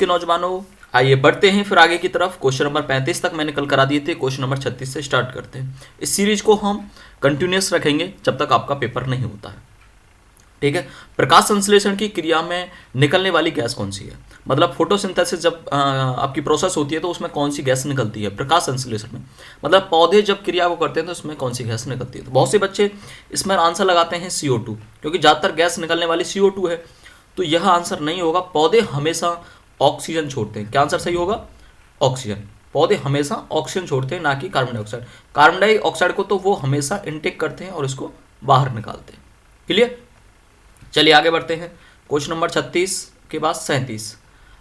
के नौजवानों, आइए बढ़ते हैं फिर आगे की तरफ। क्वेश्चन नंबर 35 तक मैंने कल करा दिए थे, क्वेश्चन नंबर 36 से स्टार्ट करते हैं। इस सीरीज को हम कंटिन्यूस रखेंगे जब तक आपका पेपर नहीं होता है, ठीक है। प्रकाश संश्लेषण की क्रिया में निकलने वाली गैस कौन सी है? मतलब फोटोसिंथेसिस जब आपकी प्रोसेस होती है तो उसमें कौन सी गैस निकलती है प्रकाश संश्लेषण में? मतलब पौधे जब क्रिया को करते हैं तो उसमें कौन सी गैस निकलती है? तो बहुत से बच्चे इसमें आंसर लगाते हैं CO2, क्योंकि ज़्यादातर गैस निकलने वाली CO2 है। तो यह आंसर नहीं होगा। पौधे हमेशा ऑक्सीजन छोड़ते हैं। क्या आंसर सही होगा? ऑक्सीजन। पौधे हमेशा ऑक्सीजन छोड़ते हैं, ना कि कार्बन डाइऑक्साइड। कार्बन डाइऑक्साइड को तो वो हमेशा इनटेक करते हैं और इसको बाहर निकालते हैं। क्लियर? चलिए आगे बढ़ते हैं। क्वेश्चन नंबर 36 के बाद 37,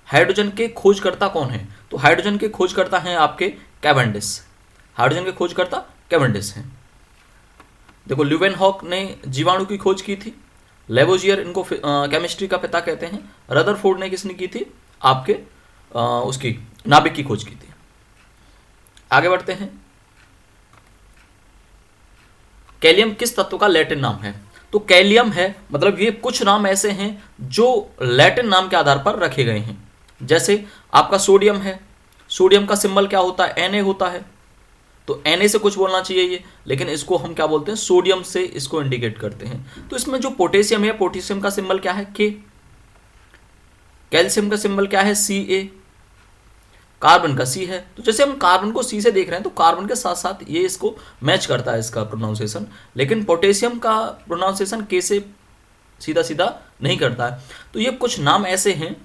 हाइड्रोजन के खोजकर्ता कौन है? तो हाइड्रोजन के खोजकर्ता हैं आपके कैवेंडिश। हाइड्रोजन के खोजकर्ता कैवेंडिश हैं। देखो, ल्यूवेनहॉक ने जीवाणु की खोज की थी, लेवोजियर इनको केमिस्ट्री का पिता कहते हैं, रदरफोर्ड ने किसने की थी? आपके उसकी नाभिक की खोज की थी। आगे बढ़ते हैं। कैलियम किस तत्व का लैटिन नाम है? तो कैलियम है, मतलब ये कुछ नाम ऐसे हैं जो लैटिन नाम के आधार पर रखे गए हैं। जैसे आपका सोडियम है, सोडियम का सिंबल क्या होता है? Na होता है। तो Na से कुछ बोलना चाहिए ये, लेकिन इसको हम क्या बोलते हैं? सोडियम से इसको इंडिकेट करते हैं। तो इसमें जो पोटेशियम है, पोटेशियम का सिंबल क्या है? K। कैल्शियम का सिंबल क्या है? Ca। कार्बन का C है। तो जैसे हम कार्बन को C से देख रहे हैं तो कार्बन के साथ साथ ये इसको मैच करता है इसका प्रोनाउंसिएशन, लेकिन पोटेशियम का प्रोनाउंसिएशन K से सीधा सीधा नहीं करता है। तो ये कुछ नाम ऐसे हैं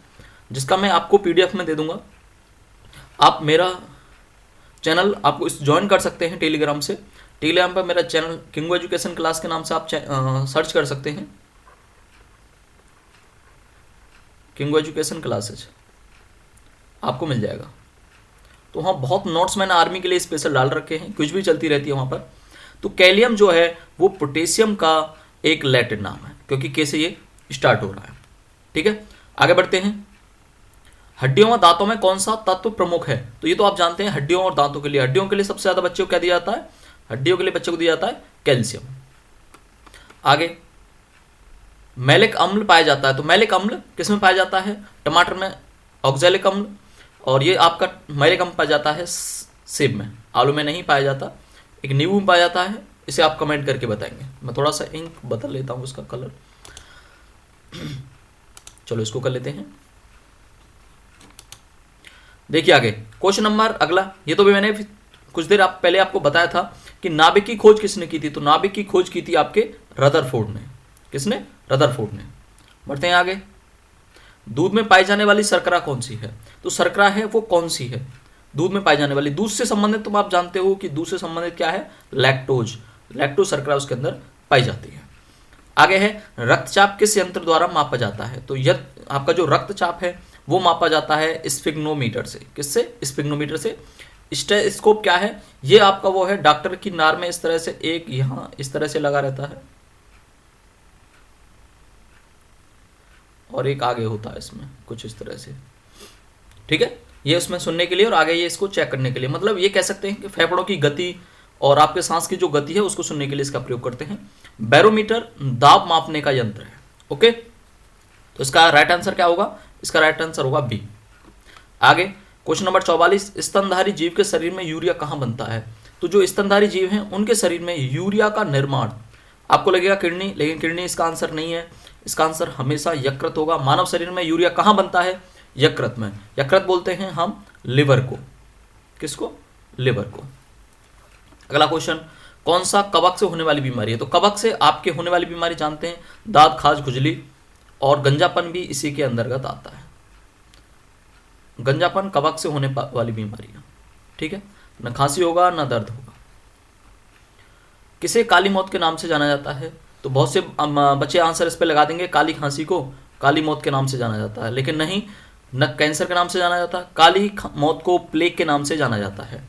जिसका मैं आपको PDF में दे दूंगा। आप मेरा चैनल आपको इस ज्वाइन कर सकते हैं टेलीग्राम से। टेलीग्राम पर मेरा चैनल किंगो एजुकेशन क्लास के नाम से आप सर्च कर सकते हैं, किंगो एजुकेशन क्लासेज आपको मिल जाएगा। तो वहाँ बहुत नोट्स मैंने आर्मी के लिए स्पेशल डाल रखे हैं, कुछ भी चलती रहती है वहाँ पर। तो कैलियम जो है वो पोटेशियम का एक लैटिन नाम है, क्योंकि के से ये स्टार्ट हो रहा है, ठीक है। आगे बढ़ते हैं। हड्डियों और दांतों में कौन सा तत्व प्रमुख है? तो ये तो आप जानते हैं, हड्डियों और दांतों के लिए, हड्डियों के लिए सबसे ज्यादा बच्चों को क्या दिया जाता है? हड्डियों के लिए बच्चों को दिया जाता है कैल्शियम। आगे, मैलिक अम्ल पाया जाता है। तो मैलिक अम्ल किस में पाया जाता है? टमाटर में ऑक्जेलिक अम्ल, और ये आपका मैलिक अम्ल पाया जाता है सेब में, आलू में नहीं पाया जाता। एक नींबू में पाया जाता है। इसे आप कमेंट करके बताएंगे। मैं थोड़ा सा इंक बदल लेता हूँ उसका कलर। चलो इसको कर लेते हैं। देखिए आगे क्वेश्चन नंबर अगला, ये तो भी मैंने कुछ देर पहले आपको बताया था कि नाभिक की खोज किसने की थी? तो नाभिक की खोज की थी आपके रदरफोर्ड ने। किसने? रदरफोर्ड ने। बढ़ते हैं आगे। दूध में पाई जाने वाली शर्करा कौन सी है? तो शर्करा है वो कौन सी है? दूध में पाई जाने वाली, दूध से संबंधित, तुम आप जानते हो कि दूध से संबंधित क्या है? लैक्टोज। लैक्टोज शर्करा उसके अंदर पाई जाती है। आगे है, रक्तचाप किस यंत्र द्वारा मापा जाता है? तो यह आपका जो रक्तचाप है वो मापा जाता है स्फिग्नोमीटर से। किससे? स्फिग्नोमीटर से। स्टेथोस्कोप क्या है? ये आपका वो है, डॉक्टर की नार में इस तरह से एक यहाँ इस तरह से लगा रहता है और एक आगे होता है इसमें कुछ इस तरह से, ठीक है। ये उसमें सुनने के लिए और आगे ये इसको चेक करने के लिए, मतलब ये कह सकते हैं कि फेफड़ों की गति और आपके सांस की जो गति है उसको सुनने के लिए इसका प्रयोग करते हैं। बैरोमीटर दाब मापने का यंत्र है। ओके, तो इसका राइट आंसर क्या होगा? इसका राइट आंसर होगा बी। आगे क्वेश्चन नंबर 44, स्तनधारी जीव के शरीर में यूरिया कहाँ बनता है? तो जो स्तनधारी जीव हैं उनके शरीर में यूरिया का निर्माण, आपको लगेगा किडनी, लेकिन किडनी इसका आंसर नहीं है। इसका आंसर हमेशा यकृत होगा। मानव शरीर में यूरिया कहाँ बनता है? यकृत में। यकृत बोलते हैं हम लिवर को। किसको? लिवर को। अगला क्वेश्चन, कौन सा कवक से होने वाली बीमारी है? तो कवक से आपके होने वाली बीमारी जानते हैं, दांत खाज, खुजली और गंजापन भी इसी के अंतर्गत आता है। गंजापन कवक से होने वाली बीमारी है, ठीक है। न खांसी होगा न दर्द होगा। किसे काली मौत के नाम से जाना जाता है? तो बहुत से बच्चे आंसर इस पे लगा देंगे, काली खांसी को काली मौत के नाम से जाना जाता है, लेकिन नहीं, न कैंसर के नाम से जाना जाता है। काली मौत को प्लेग के नाम से जाना जाता है।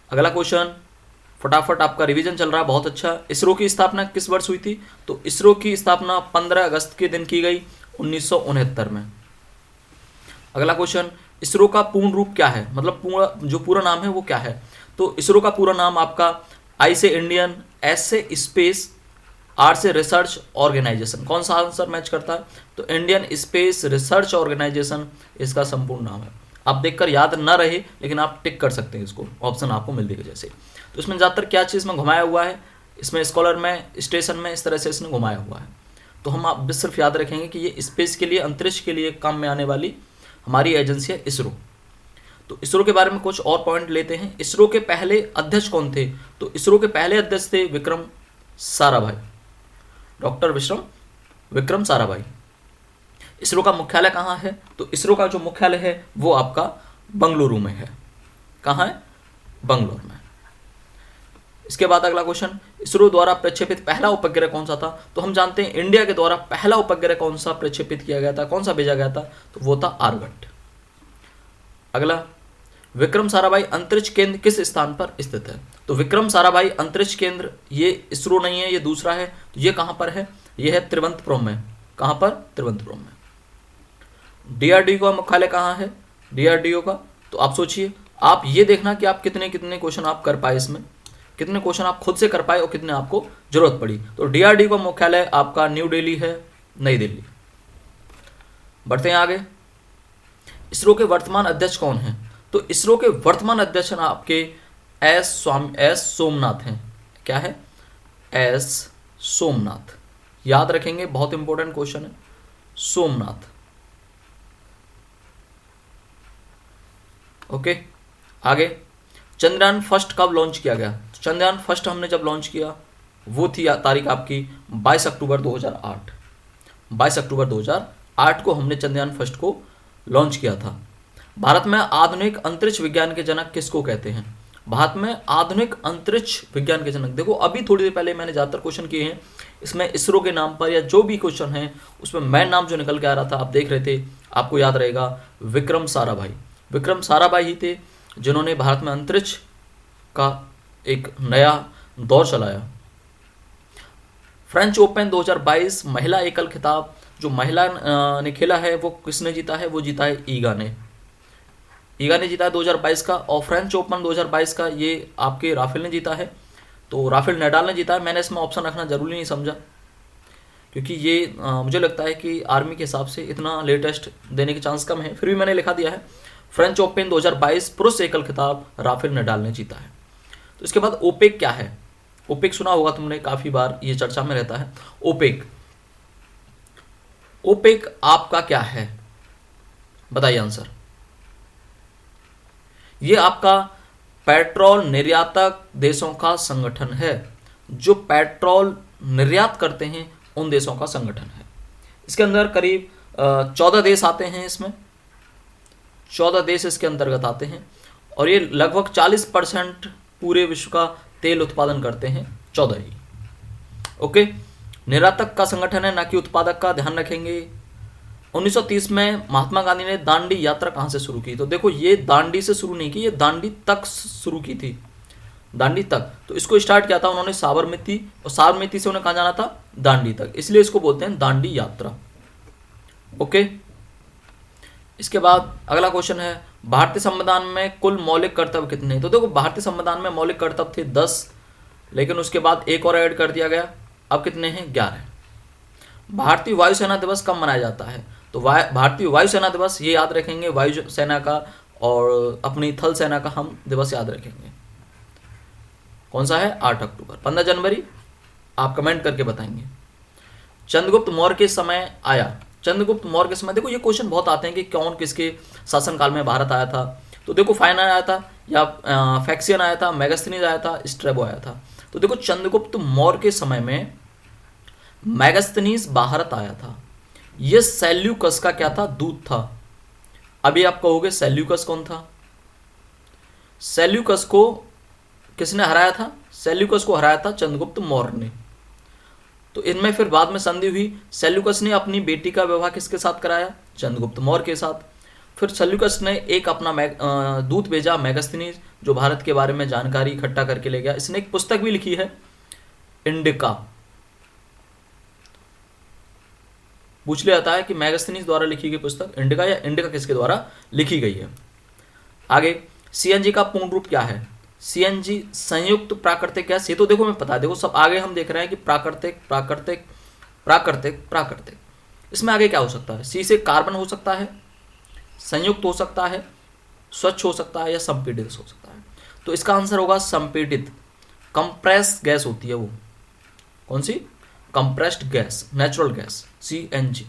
अगला क्वेश्चन, फटाफट आपका रिवीजन चल रहा है, बहुत अच्छा। इसरो की स्थापना किस वर्ष हुई थी? तो इसरो की स्थापना 15 अगस्त के दिन की गई 1969 में। अगला क्वेश्चन, इसरो का पूर्ण रूप क्या है? मतलब जो पूरा नाम है वो क्या है? तो इसरो का पूरा नाम आपका आई से इंडियन, एस से स्पेस, आर से रिसर्च ऑर्गेनाइजेशन, कौन सा आंसर मैच करता है? तो इंडियन स्पेस रिसर्च ऑर्गेनाइजेशन इसका संपूर्ण नाम है। आप देखकर याद ना रहे लेकिन आप टिक कर सकते हैं इसको, ऑप्शन आपको मिल देगा जैसे। तो इसमें ज़्यादातर क्या चीज़ में घुमाया हुआ है, इसमें स्कॉलर में, स्टेशन में, इस तरह से इसने घुमाया हुआ है। तो हम आप सिर्फ याद रखेंगे कि ये स्पेस के लिए, अंतरिक्ष के लिए काम में आने वाली हमारी एजेंसी है इसरो। तो इसरो के बारे में कुछ और पॉइंट लेते हैं। इसरो के पहले अध्यक्ष कौन थे? तो इसरो के पहले अध्यक्ष थे विक्रम साराभाई, डॉक्टर विक्रम साराभाई। इसरो का मुख्यालय कहाँ है? तो इसरो का जो मुख्यालय है वो आपका बंगलुरु में है। कहाँ है? बंगलुरु में। इसके बाद अगला क्वेश्चन, इसरो द्वारा प्रक्षेपित पहला उपग्रह कौन सा था? तो हम जानते हैं इंडिया के द्वारा पहला उपग्रह कौन सा प्रक्षेपित किया गया था, कौन सा भेजा गया था? तो वो था आर्यभट्ट। अगला, विक्रम साराभाई अंतरिक्ष केंद्र किस स्थान पर स्थित है? तो विक्रम साराभाई अंतरिक्ष केंद्र ये इसरो नहीं है, ये दूसरा है। तो ये कहां पर है? ये है तिरुवनंतपुरम में। कहां पर? तिरुवनंतपुरम में। डीआरडीओ का मुख्यालय कहां है? डीआरडीओ का, तो आप सोचिए, आप ये देखना कि आप कितने कितने क्वेश्चन आप कर पाए, इसमें कितने क्वेश्चन आप खुद से कर पाए और कितने आपको जरूरत पड़ी। तो डीआरडीओ का मुख्यालय आपका न्यू दिल्ली है, नई दिल्ली। बढ़ते हैं आगे। इसरो के वर्तमान अध्यक्ष कौन है? तो इसरो के वर्तमान अध्यक्ष आपके एस सोमनाथ हैं। क्या है? एस सोमनाथ। याद रखेंगे, बहुत इंपॉर्टेंट क्वेश्चन है। सोमनाथ। ओके, आगे। चंद्रयान फर्स्ट कब लॉन्च किया गया? तो चंद्रयान फर्स्ट हमने जब लॉन्च किया वो थी तारीख आपकी 22 अक्टूबर 2008। 22 अक्टूबर 2008 को हमने चंद्रयान फर्स्ट को लॉन्च किया था। भारत में आधुनिक अंतरिक्ष विज्ञान के जनक किसको कहते हैं? भारत में आधुनिक अंतरिक्ष विज्ञान के जनक, देखो अभी थोड़ी देर पहले मैंने ज़्यादातर क्वेश्चन किए हैं इसमें इसरो के नाम पर, या जो भी क्वेश्चन है उसमें मेन नाम जो निकल के आ रहा था आप देख रहे थे, आपको याद रहेगा विक्रम साराभाई। विक्रम साराभाई ही थे जिन्होंने भारत में अंतरिक्ष का एक नया दौर चलाया। फ्रेंच ओपन 2022 महिला एकल खिताब जो महिला ने खेला है वो किसने जीता है? वो जीता है ईगा ने। ईगा ने जीता है 2022 का। और फ्रेंच ओपन 2022 का ये आपके राफेल ने जीता है, तो राफेल नडाल ने जीता है। मैंने इसमें ऑप्शन रखना जरूरी नहीं समझा क्योंकि ये मुझे लगता है कि आर्मी के हिसाब से इतना लेटेस्ट देने के चांस कम है, फिर भी मैंने लिखा दिया है फ्रेंच ओपन 2022 पुरुष एकल खिताब राफेल नडाल ने जीता है। तो इसके बाद ओपेक क्या है? ओपेक सुना होगा तुमने, काफ़ी बार ये चर्चा में रहता है। ओपेक, ओपेक आपका क्या है? बताइए आंसर। ये आपका पेट्रोल निर्यातक देशों का संगठन है, जो पेट्रोल निर्यात करते हैं उन देशों का संगठन है। इसके अंदर करीब 14 देश आते हैं, इसमें 14 देश इसके अंतर्गत आते हैं और ये लगभग 40% पूरे विश्व का तेल उत्पादन करते हैं, 14 ही। ओके, निर्यातक का संगठन है ना कि उत्पादक का, ध्यान रखेंगे। 1930 में महात्मा गांधी ने दांडी यात्रा कहाँ से शुरू की? तो देखो ये दांडी से शुरू नहीं की, ये दांडी तक शुरू की थी, दांडी तक। तो इसको स्टार्ट किया था उन्होंने साबरमती, और साबरमती से उन्हें कहाँ जाना था? दांडी तक, इसलिए इसको बोलते हैं दांडी यात्रा। ओके, इसके बाद अगला क्वेश्चन है भारतीय संविधान में कुल मौलिक कर्तव्य कितने? तो देखो भारतीय संविधान में मौलिक कर्तव्य थे 10, लेकिन उसके बाद एक और ऐड कर दिया गया। अब कितने हैं? 11। भारतीय वायुसेना दिवस कब मनाया जाता है? तो भारतीय वायुसेना दिवस ये याद रखेंगे, वायुसेना का और अपनी थल सेना का हम दिवस याद रखेंगे। कौन सा है? 8 अक्टूबर। 15 जनवरी आप कमेंट करके बताएंगे। चंद्रगुप्त मौर्य के समय आया, चंद्रगुप्त मौर्य के समय, देखो ये क्वेश्चन बहुत आते हैं कि कौन किसके शासनकाल में भारत आया था। तो देखो फाइन आया था, या फैक्सियन आया था, मेगास्थनीज आया था, स्ट्रैबो आया था। तो देखो चंद्रगुप्त मौर्य के समय में मेगास्थनीज भारत आया था। ये सेल्यूकस का क्या था? दूत था। अभी आप कहोगे सेल्यूकस कौन था? सेल्यूकस को किसने हराया था? सेल्यूकस को हराया था चंद्रगुप्त मौर्य ने। तो इनमें फिर बाद में संधि हुई। सेल्यूकस ने अपनी बेटी का विवाह किसके साथ कराया? चंद्रगुप्त मौर्य के साथ। फिर सेल्यूकस ने एक अपना दूत भेजा मेगास्थनीज, जो भारत के बारे में जानकारी इकट्ठा करके ले गया। इसने एक पुस्तक भी लिखी है, इंडिका। पूछ लिया जाता है कि मेगास्थनीज द्वारा लिखी गई पुस्तक इंडिका, या इंडिका किसके द्वारा लिखी गई है। आगे, सीएनजी का पूर्ण रूप क्या है? सीएनजी संयुक्त प्राकृतिक गैस, ये तो देखो मैं पता है, देखो सब आगे हम देख रहे हैं कि प्राकृतिक प्राकृतिक प्राकृतिक प्राकृतिक, इसमें आगे क्या हो सकता है? सी से कार्बन हो सकता है, संयुक्त हो सकता है, स्वच्छ हो सकता है, या संपीड़ित हो सकता है। तो इसका आंसर होगा संपीड़ित। कंप्रेस गैस होती है वो, कौन सी? Compressed gas, natural gas, CNG.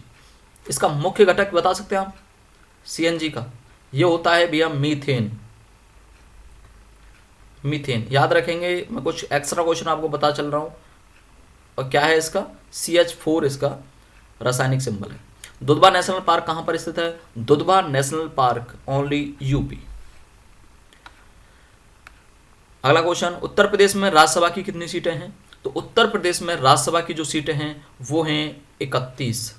इसका मुख्य घटक बता सकते हैं आप सीएनजी का? ये होता है भैया मीथेन। मीथेन याद रखेंगे, मैं कुछ एक्स्ट्रा क्वेश्चन आपको बता चल रहा हूँ। और क्या है इसका? CH4 इसका रासायनिक सिंबल है। दुधवा नेशनल पार्क कहाँ पर स्थित है? Dudhwa national park only UP. अगला क्वेश्चन, उत्तर प्रदेश में राज्यसभा की कितनी सीटें हैं? तो उत्तर प्रदेश में राज्यसभा की जो सीटें हैं वो हैं 31।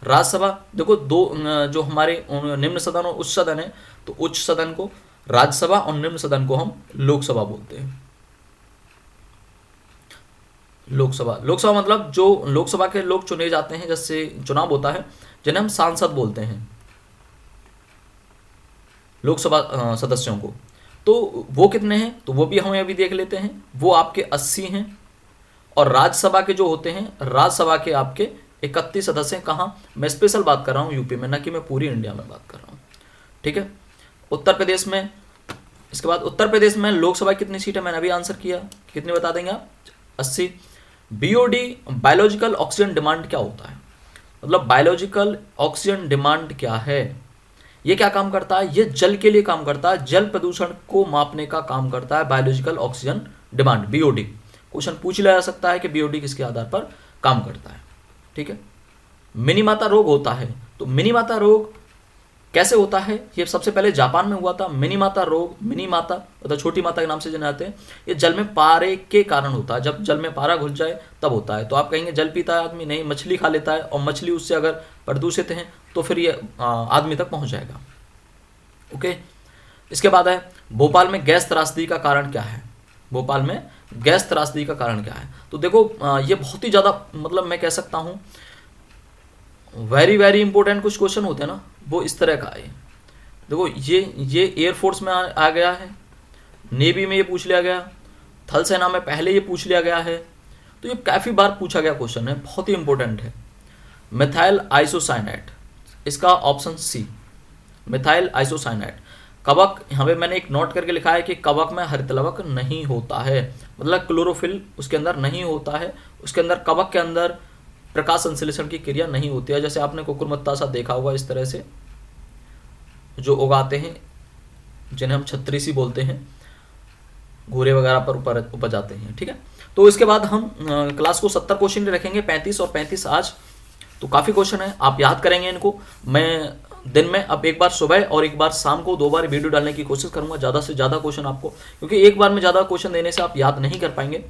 राज्यसभा देखो दो, जो हमारे निम्न सदन और उच्च सदन है, तो उच्च सदन को राज्यसभा और निम्न सदन को हम लोकसभा बोलते हैं। लोकसभा, लोकसभा मतलब जो लोकसभा के लोग चुने जाते हैं, जैसे चुनाव होता है, जिन्हें हम सांसद बोलते हैं, लोकसभा सदस्यों को। तो वो कितने हैं? तो वो भी हम अभी देख लेते हैं। वो आपके 80 हैं। और राज्यसभा के जो होते हैं, राज्यसभा के आपके 31 सदस्य हैं। कहाँ? मैं स्पेशल बात कर रहा हूँ यूपी में, ना कि मैं पूरी इंडिया में बात कर रहा हूँ। ठीक है। उत्तर प्रदेश में, इसके बाद उत्तर प्रदेश में लोकसभा कितनी सीट है? मैंने अभी आंसर किया, कितनी बता देंगे आप? 80। BOD बायोलॉजिकल ऑक्सीजन डिमांड क्या होता है? मतलब बायोलॉजिकल ऑक्सीजन डिमांड क्या है? ये क्या काम करता है? ये जल के लिए काम करता है, जल प्रदूषण को मापने का काम करता है biological oxygen demand, BOD। Question पूछ लिया जा सकता है कि BOD किसके आधार पर काम करता है। ठीक है। मिनीमाता रोग होता है, तो मिनीमाता रोग कैसे होता है? ये सबसे पहले जापान में हुआ था। मिनीमाता रोग, मिनीमाता मतलब छोटी माता के नाम से जाने जाते हैं, ये जल में पारे के कारण होता है। जब जल में पारा घुल जाए तब होता है। तो आप कहेंगे जल पीता है आदमी, नहीं, मछली खा लेता है, और मछली उससे अगर प्रदूषित है तो फिर ये आदमी तक पहुंच जाएगा। ओके। इसके बाद है भोपाल में गैस त्रासदी का कारण क्या है? भोपाल में गैस त्रासदी का कारण क्या है? तो देखो ये बहुत ही ज़्यादा, मतलब मैं कह सकता हूँ वेरी वेरी इंपॉर्टेंट कुछ क्वेश्चन होते हैं ना, वो इस तरह का है। देखो ये एयरफोर्स में आ गया है, नेवी में ये पूछ लिया गया, थल सेना में पहले ये पूछ लिया गया है, तो ये काफ़ी बार पूछा गया क्वेश्चन है, बहुत ही इंपॉर्टेंट है। मिथाइल आइसोसाइनेट, इसका ऑप्शन सी, मिथाइल आइसोसाइनेट। कवक, यहाँ पे मैंने एक नोट करके लिखा है कि कवक में हरित लवक नहीं होता है, मतलब क्लोरोफिल उसके अंदर नहीं होता है, उसके अंदर कवक के अंदर प्रकाश संश्लेषण की क्रिया नहीं होती है। जैसे आपने कुकुरमुत्ता सा देखा होगा, इस तरह से जो उगाते हैं, जिन्हें हम छत्रीसी बोलते हैं, घूरे वगैरह पर उपज आते हैं। ठीक है। तो इसके बाद हम क्लास को 70 क्वेश्चन रखेंगे, 35 और 35 आज, तो काफ़ी क्वेश्चन है, आप याद करेंगे इनको। मैं दिन में अब एक बार सुबह और एक बार शाम को 2 बार वीडियो डालने की कोशिश करूंगा, ज़्यादा से ज़्यादा क्वेश्चन आपको, क्योंकि एक बार में ज़्यादा क्वेश्चन देने से आप याद नहीं कर पाएंगे।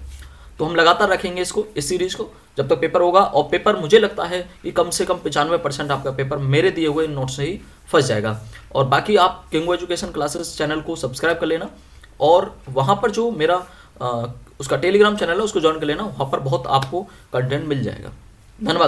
तो हम लगातार रखेंगे इसको, इस सीरीज को, जब तक पेपर होगा। और पेपर मुझे लगता है कि कम से कम 95% आपका पेपर मेरे दिए हुए नोट से ही फंस जाएगा। और बाकी आप किंगो एजुकेशन क्लासेस चैनल को सब्सक्राइब कर लेना, और वहाँ पर जो मेरा उसका टेलीग्राम चैनल है उसको ज्वाइन कर लेना, वहाँ पर बहुत आपको कंटेंट मिल जाएगा। धन्यवाद।